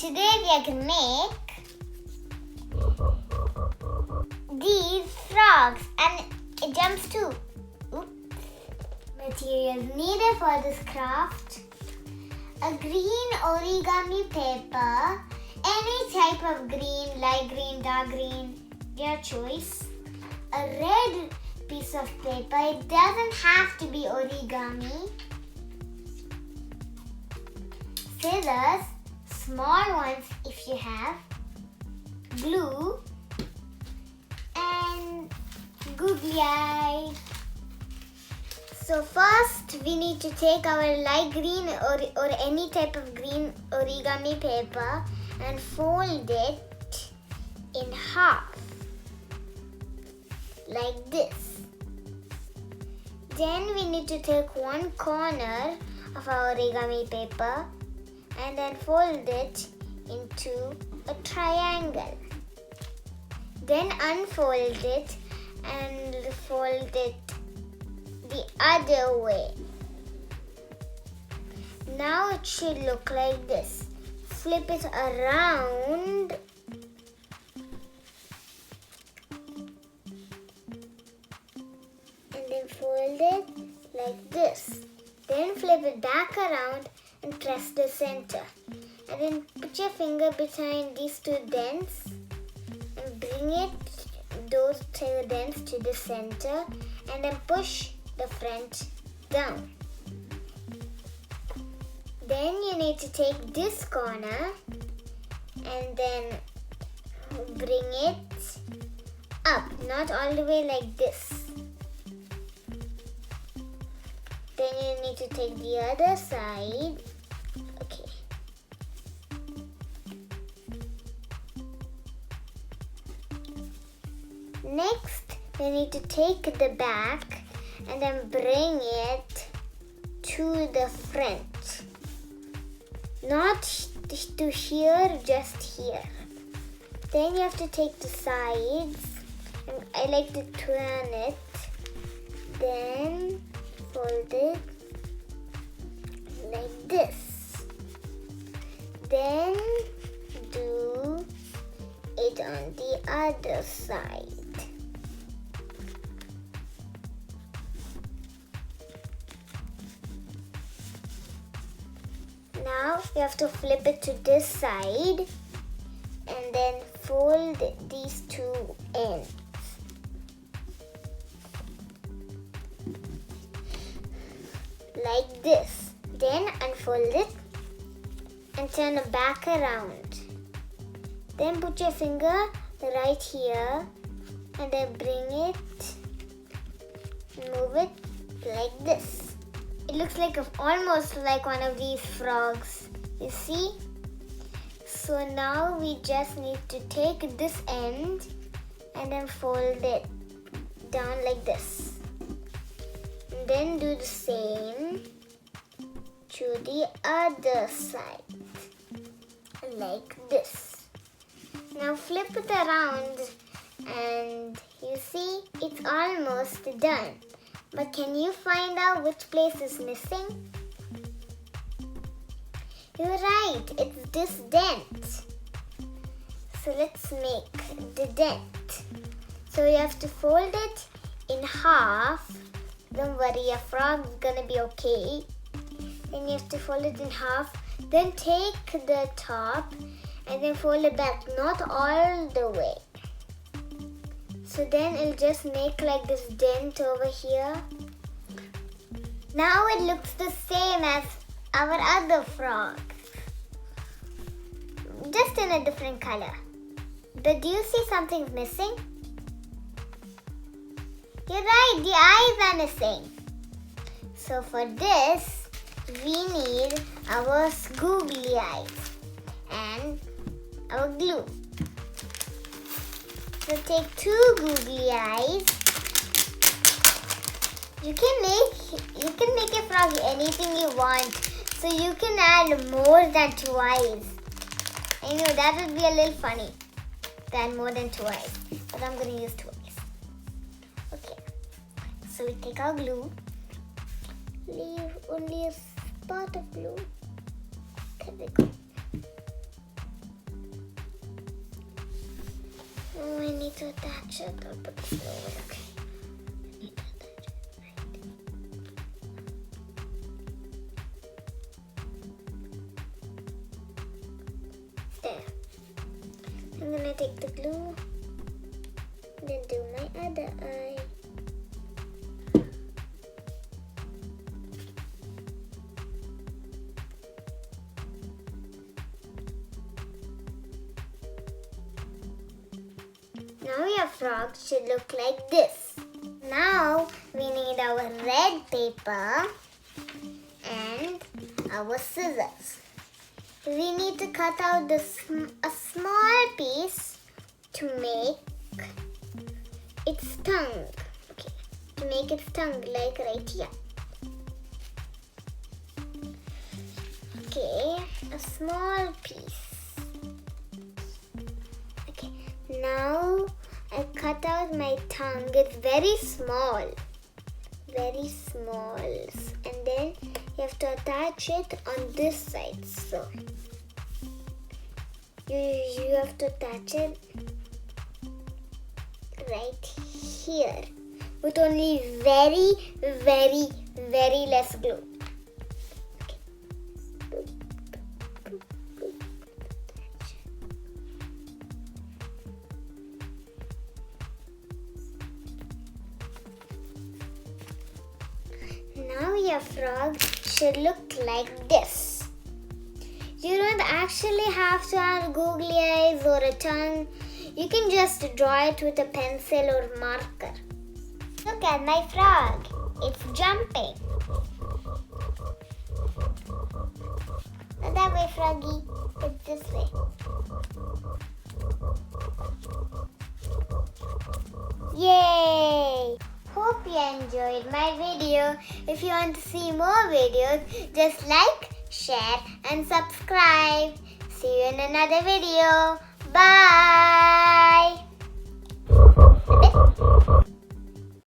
Today we are going to make these frogs and it jumps too. Oops. Materials needed for this craft: a green origami paper, any type of green, light green, dark green, your choice. A red piece of paper, it doesn't have to be origami. Scissors, small ones if you have. Glue and googly eye. So first we need to take our light green or any type of green origami paper and fold it in half like this. Then we need to take one corner of our origami paper and then fold it into a triangle. Then unfold it and fold it the other way. Now it should look like this. Flip it around and then fold it like this. Then flip it back around and press the center. And then put your finger behind these two dents and bring those two dents to the center and then push the front down. Then you need to take this corner and then bring it up, not all the way like this. Then you need to take the other side. Okay. Next, we need to take the back and then bring it to the front. Not to here, just here. Then you have to take the sides. And I like to turn it. Then fold it like this. Then do it on the other side. Now you have to flip it to this side and then fold these two ends. Like this. Then unfold it and turn it back around. Then put your finger right here and then bring it, move it like this. It looks like almost like one of these frogs, you see? So now we just need to take this end and then fold it down like this. And then do the same to the other side, like this. Now flip it around and you see it's almost done. But can you find out which place is missing? You're right, it's this dent. So let's make the dent. So you have to fold it in half. Don't worry, your frog is gonna be okay. Then you have to fold it in half. Then take the top and then fold it back, not all the way. So then it'll just make like this dent over here. Now it looks the same as our other frog, just in a different color. But do you see something's missing? You're right, the eyes are missing. So for this, we need our googly eyes and our glue. So take two googly eyes. You can make a frog anything you want. So you can add more than two eyes. I know that would be a little funny to add more than two eyes. But I'm going to use two eyes. Okay. So we take our glue. Leave only a spot of glue. There we go. Oh, I need to attach it. I'll put this over. Okay. I need to attach it right. There. I'm gonna take the glue, then do my other eye. Now your frog should look like this. Now we need our red paper and our scissors. We need to cut out a small piece to make its tongue. Okay, to make its tongue like right here. Okay, a small piece. Okay, now I cut out my tongue. It's very small. Very small. And then you have to attach it on this side. So you have to attach it right here with only very, very, very less glue. Now your frog should look like this. You don't actually have to have googly eyes or a tongue. You can just draw it with a pencil or marker. Look at my frog. It's jumping. Not that way, froggy. It's this way. Yay! Hope you enjoyed my video. If you want to see more videos, just like, share and subscribe. See you in another video. Bye!